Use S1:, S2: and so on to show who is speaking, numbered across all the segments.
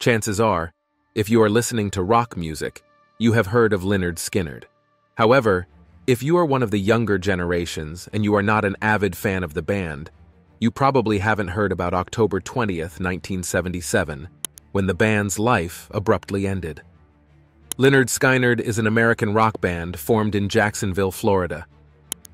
S1: Chances are, if you are listening to rock music, you have heard of Lynyrd Skynyrd. However, if you are one of the younger generations and you are not an avid fan of the band, you probably haven't heard about October 20th, 1977, when the band's life abruptly ended. Lynyrd Skynyrd is an American rock band formed in Jacksonville, Florida.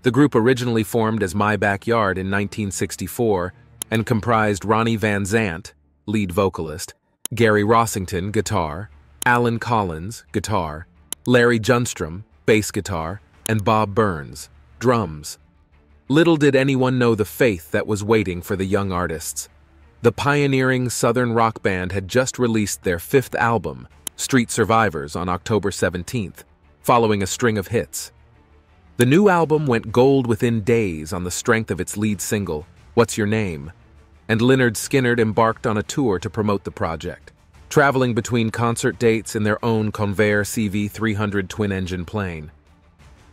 S1: The group originally formed as My Backyard in 1964 and comprised Ronnie Van Zant, lead vocalist, Gary Rossington, guitar, Alan Collins, guitar, Larry Junstrom, bass guitar, and Bob Burns, drums. Little did anyone know the fate that was waiting for the young artists. The pioneering Southern rock band had just released their fifth album, Street Survivors, on October 17th, following a string of hits. The new album went gold within days on the strength of its lead single, What's Your Name? And Lynyrd Skynyrd embarked on a tour to promote the project, traveling between concert dates in their own Convair CV-300 twin-engine plane.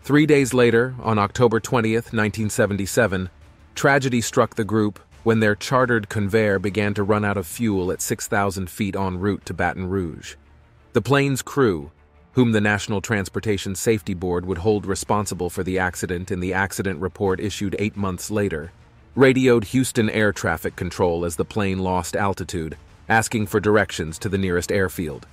S1: 3 days later, on October 20th, 1977, tragedy struck the group when their chartered Convair began to run out of fuel at 6,000 feet en route to Baton Rouge. The plane's crew, whom the National Transportation Safety Board would hold responsible for the accident in the accident report issued 8 months later, radioed Houston Air Traffic Control as the plane lost altitude, asking for directions to the nearest airfield.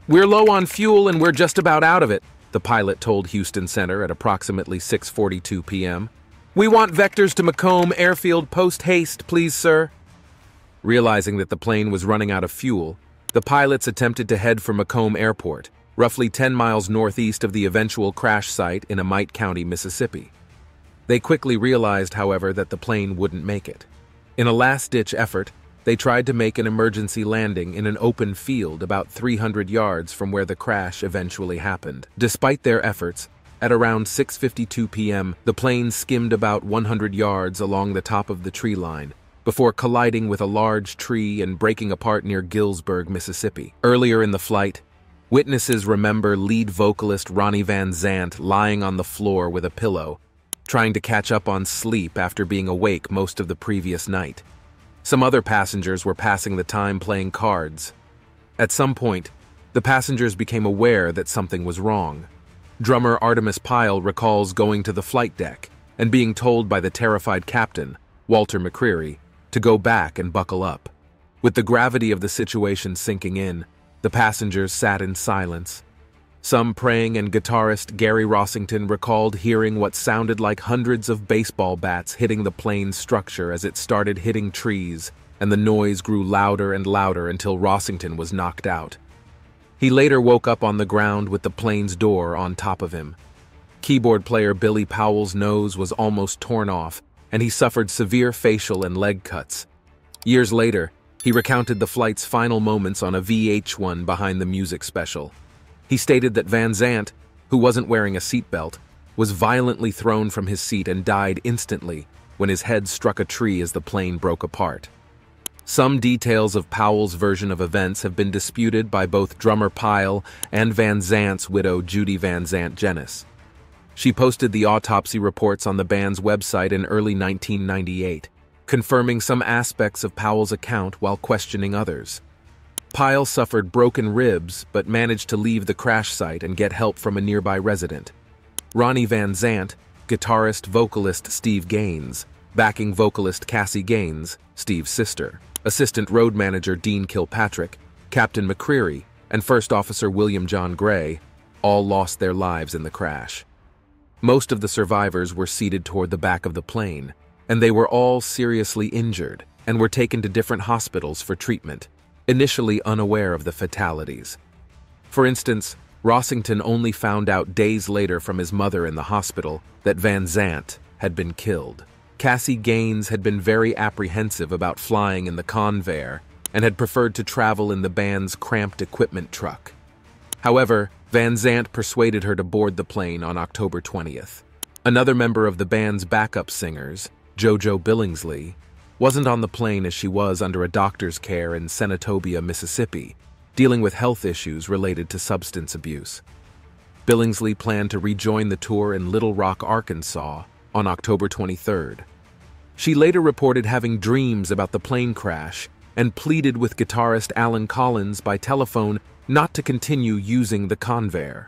S1: "We're low on fuel and we're just about out of it," the pilot told Houston Center at approximately 6:42 p.m. "We want vectors to Macomb Airfield post-haste, please, sir." Realizing that the plane was running out of fuel, the pilots attempted to head for Macomb Airport, roughly 10 miles northeast of the eventual crash site in Amite County, Mississippi. They quickly realized, however, that the plane wouldn't make it. In a last-ditch effort, they tried to make an emergency landing in an open field about 300 yards from where the crash eventually happened. Despite their efforts, at around 6:52 p.m., the plane skimmed about 100 yards along the top of the tree line, before colliding with a large tree and breaking apart near Gillsburg, Mississippi. Earlier in the flight, witnesses remember lead vocalist Ronnie Van Zant lying on the floor with a pillow, trying to catch up on sleep after being awake most of the previous night. Some other passengers were passing the time playing cards. At some point, the passengers became aware that something was wrong. Drummer Artemis Pyle recalls going to the flight deck and being told by the terrified captain, Walter McCreary, to go back and buckle up. With the gravity of the situation sinking in, the passengers sat in silence. Some praying, and guitarist Gary Rossington recalled hearing what sounded like hundreds of baseball bats hitting the plane's structure as it started hitting trees, and the noise grew louder and louder until Rossington was knocked out. He later woke up on the ground with the plane's door on top of him. Keyboard player Billy Powell's nose was almost torn off, and he suffered severe facial and leg cuts. Years later, he recounted the flight's final moments on a VH1 Behind the Music special. He stated that Van Zant, who wasn't wearing a seatbelt, was violently thrown from his seat and died instantly when his head struck a tree as the plane broke apart. Some details of Powell's version of events have been disputed by both drummer Pyle and Van Zant's widow Judy Van Zant Jenis. She posted the autopsy reports on the band's website in early 1998, confirming some aspects of Powell's account while questioning others. Pyle suffered broken ribs but managed to leave the crash site and get help from a nearby resident. Ronnie Van Zant, guitarist vocalist Steve Gaines, backing vocalist Cassie Gaines, Steve's sister, assistant road manager Dean Kilpatrick, Captain McCreary, and First Officer William John Gray all lost their lives in the crash. Most of the survivors were seated toward the back of the plane, and they were all seriously injured and were taken to different hospitals for treatment, initially unaware of the fatalities. For instance, Rossington only found out days later from his mother in the hospital that Van Zant had been killed. Cassie Gaines had been very apprehensive about flying in the Convair and had preferred to travel in the band's cramped equipment truck. However, Van Zant persuaded her to board the plane on October 20th. Another member of the band's backup singers, JoJo Billingsley, wasn't on the plane as she was under a doctor's care in Senatobia, Mississippi, dealing with health issues related to substance abuse. Billingsley planned to rejoin the tour in Little Rock, Arkansas, on October 23rd. She later reported having dreams about the plane crash and pleaded with guitarist Alan Collins by telephone not to continue using the Convair.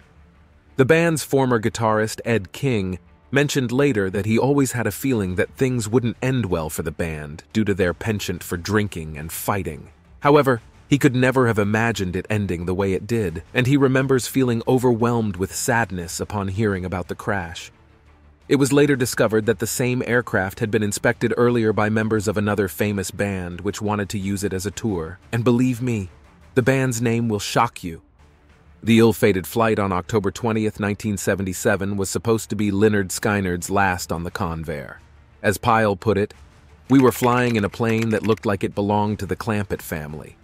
S1: The band's former guitarist, Ed King, mentioned later that he always had a feeling that things wouldn't end well for the band due to their penchant for drinking and fighting. However, he could never have imagined it ending the way it did, and he remembers feeling overwhelmed with sadness upon hearing about the crash. It was later discovered that the same aircraft had been inspected earlier by members of another famous band which wanted to use it as a tour, and believe me, the band's name will shock you. The ill-fated flight on October 20th, 1977 was supposed to be Lynyrd Skynyrd's last on the Convair. As Pyle put it, "We were flying in a plane that looked like it belonged to the Clampett family."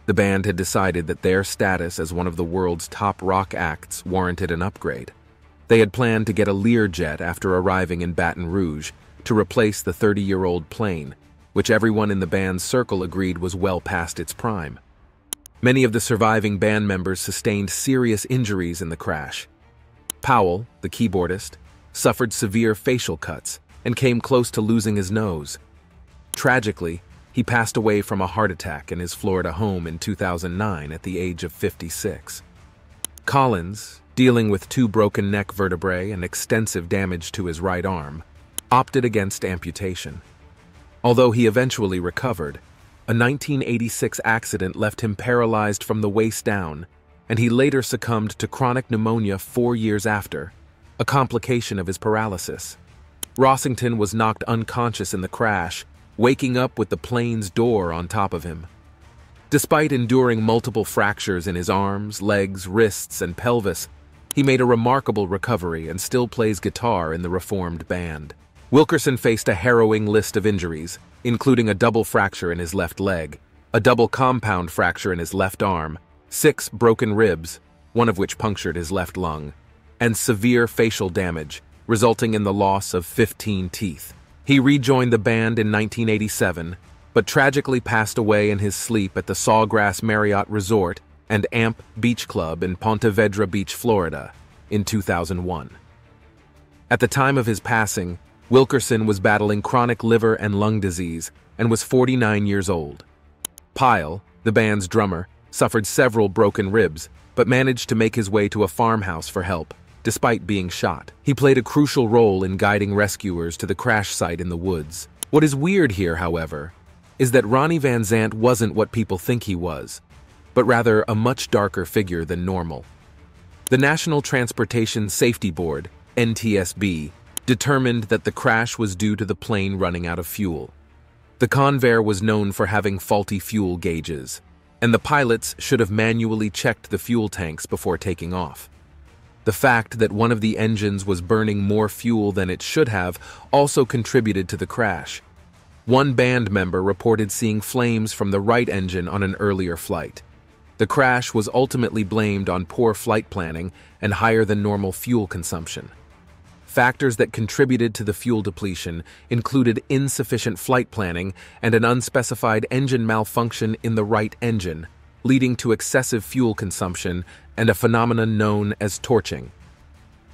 S1: The band had decided that their status as one of the world's top rock acts warranted an upgrade. They had planned to get a Learjet after arriving in Baton Rouge to replace the 30-year-old plane, which everyone in the band's circle agreed was well past its prime. Many of the surviving band members sustained serious injuries in the crash. Powell, the keyboardist, suffered severe facial cuts and came close to losing his nose. Tragically, he passed away from a heart attack in his Florida home in 2009 at the age of 56. Collins, dealing with 2 broken neck vertebrae and extensive damage to his right arm, opted against amputation. Although he eventually recovered, a 1986 accident left him paralyzed from the waist down, and he later succumbed to chronic pneumonia 4 years after, a complication of his paralysis. Rossington was knocked unconscious in the crash, waking up with the plane's door on top of him. Despite enduring multiple fractures in his arms, legs, wrists, and pelvis, he made a remarkable recovery and still plays guitar in the reformed band. Wilkerson faced a harrowing list of injuries, including a double fracture in his left leg, a double compound fracture in his left arm, 6 broken ribs, one of which punctured his left lung, and severe facial damage, resulting in the loss of 15 teeth. He rejoined the band in 1987, but tragically passed away in his sleep at the Sawgrass Marriott Resort and Amp Beach Club in Ponte Vedra Beach, Florida, in 2001. At the time of his passing, Wilkerson was battling chronic liver and lung disease and was 49 years old. Pyle, the band's drummer, suffered several broken ribs, but managed to make his way to a farmhouse for help, despite being shot. He played a crucial role in guiding rescuers to the crash site in the woods. What is weird here, however, is that Ronnie Van Zant wasn't what people think he was, but rather a much darker figure than normal. The National Transportation Safety Board, NTSB, determined that the crash was due to the plane running out of fuel. The Convair was known for having faulty fuel gauges, and the pilots should have manually checked the fuel tanks before taking off. The fact that one of the engines was burning more fuel than it should have also contributed to the crash. One band member reported seeing flames from the right engine on an earlier flight. The crash was ultimately blamed on poor flight planning and higher than normal fuel consumption. Factors that contributed to the fuel depletion included insufficient flight planning and an unspecified engine malfunction in the right engine, leading to excessive fuel consumption and a phenomenon known as torching.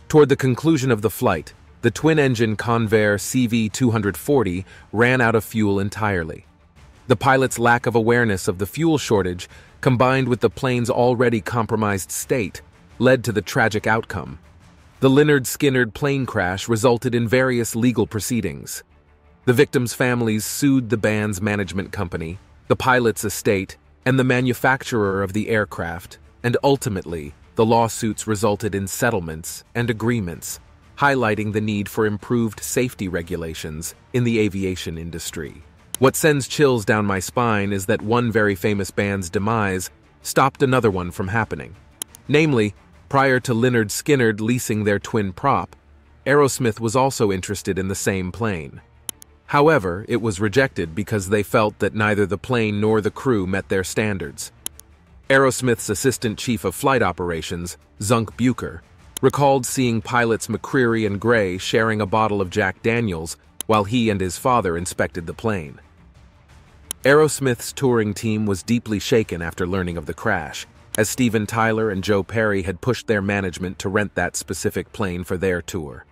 S1: Toward the conclusion of the flight, the twin-engine Convair CV-300 ran out of fuel entirely. The pilot's lack of awareness of the fuel shortage, combined with the plane's already compromised state, led to the tragic outcome. The Lynyrd Skynyrd plane crash resulted in various legal proceedings. The victims' families sued the band's management company, the pilot's estate, and the manufacturer of the aircraft, and ultimately, the lawsuits resulted in settlements and agreements, highlighting the need for improved safety regulations in the aviation industry. What sends chills down my spine is that one very famous band's demise stopped another one from happening. Namely, prior to Lynyrd Skynyrd leasing their twin prop, Aerosmith was also interested in the same plane. However, it was rejected because they felt that neither the plane nor the crew met their standards. Aerosmith's assistant chief of flight operations, Zunk Bucher, recalled seeing pilots McCreary and Gray sharing a bottle of Jack Daniels while he and his father inspected the plane. Aerosmith's touring team was deeply shaken after learning of the crash, as Steven Tyler and Joe Perry had pushed their management to rent that specific plane for their tour.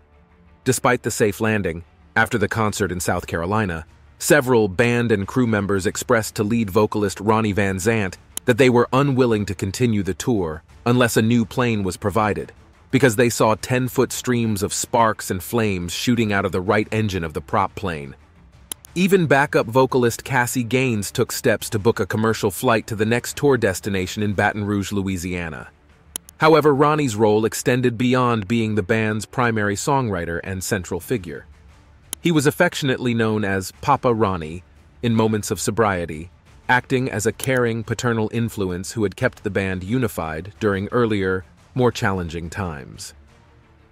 S1: Despite the safe landing, after the concert in South Carolina, Several band and crew members expressed to lead vocalist Ronnie Van Zant that they were unwilling to continue the tour unless a new plane was provided, because they saw 10-foot streams of sparks and flames shooting out of the right engine of the prop plane. Even backup vocalist Cassie Gaines took steps to book a commercial flight to the next tour destination in Baton Rouge, Louisiana. However, Ronnie's role extended beyond being the band's primary songwriter and central figure. He was affectionately known as Papa Ronnie in moments of sobriety, acting as a caring paternal influence who had kept the band unified during earlier, more challenging times.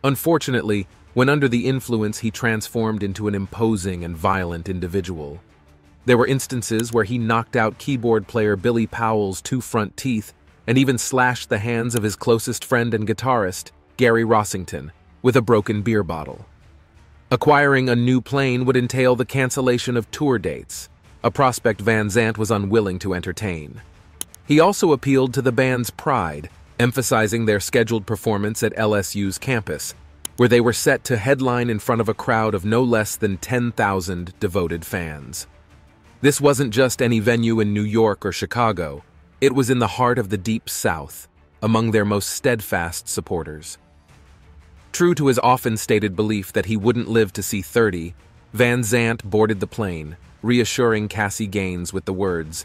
S1: Unfortunately, when under the influence, he transformed into an imposing and violent individual. There were instances where he knocked out keyboard player Billy Powell's 2 front teeth and even slashed the hands of his closest friend and guitarist, Gary Rossington, with a broken beer bottle. Acquiring a new plane would entail the cancellation of tour dates, a prospect Van Zant was unwilling to entertain. He also appealed to the band's pride, emphasizing their scheduled performance at LSU's campus, where they were set to headline in front of a crowd of no less than 10,000 devoted fans. This wasn't just any venue in New York or Chicago, it was in the heart of the Deep South, among their most steadfast supporters. True to his often stated belief that he wouldn't live to see 30, Van Zant boarded the plane, reassuring Cassie Gaines with the words,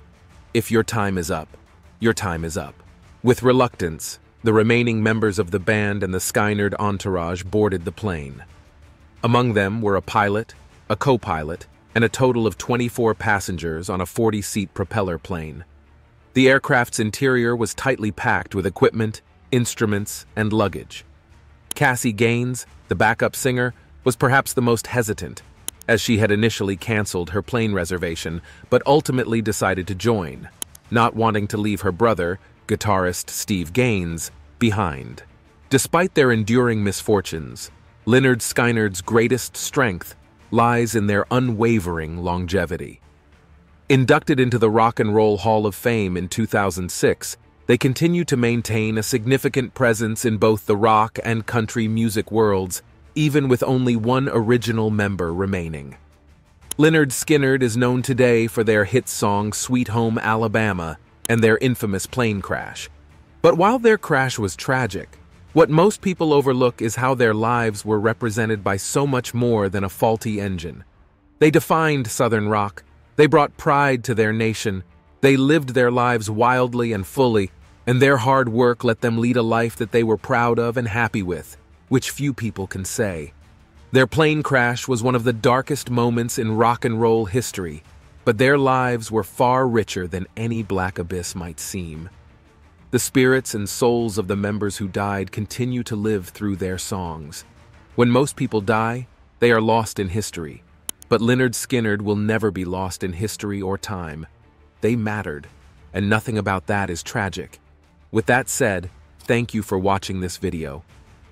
S1: "If your time is up, your time is up." With reluctance, the remaining members of the band and the Skynyrd entourage boarded the plane. Among them were a pilot, a co-pilot, and a total of 24 passengers on a 40-seat propeller plane. The aircraft's interior was tightly packed with equipment, instruments, and luggage. Cassie Gaines, the backup singer, was perhaps the most hesitant, as she had initially canceled her plane reservation but ultimately decided to join, not wanting to leave her brother, guitarist Steve Gaines, behind. Despite their enduring misfortunes, Lynyrd Skynyrd's greatest strength lies in their unwavering longevity. Inducted into the Rock and Roll Hall of Fame in 2006, they continue to maintain a significant presence in both the rock and country music worlds, even with only one original member remaining. Lynyrd Skynyrd is known today for their hit song Sweet Home Alabama and their infamous plane crash. But while their crash was tragic, what most people overlook is how their lives were represented by so much more than a faulty engine. They defined Southern rock, they brought pride to their nation, they lived their lives wildly and fully, and their hard work let them lead a life that they were proud of and happy with, which few people can say. Their plane crash was one of the darkest moments in rock and roll history, but their lives were far richer than any black abyss might seem. The spirits and souls of the members who died continue to live through their songs. When most people die, they are lost in history, but Lynyrd Skynyrd will never be lost in history or time. They mattered, and nothing about that is tragic. With that said, thank you for watching this video.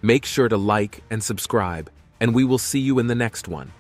S1: Make sure to like and subscribe, and we will see you in the next one.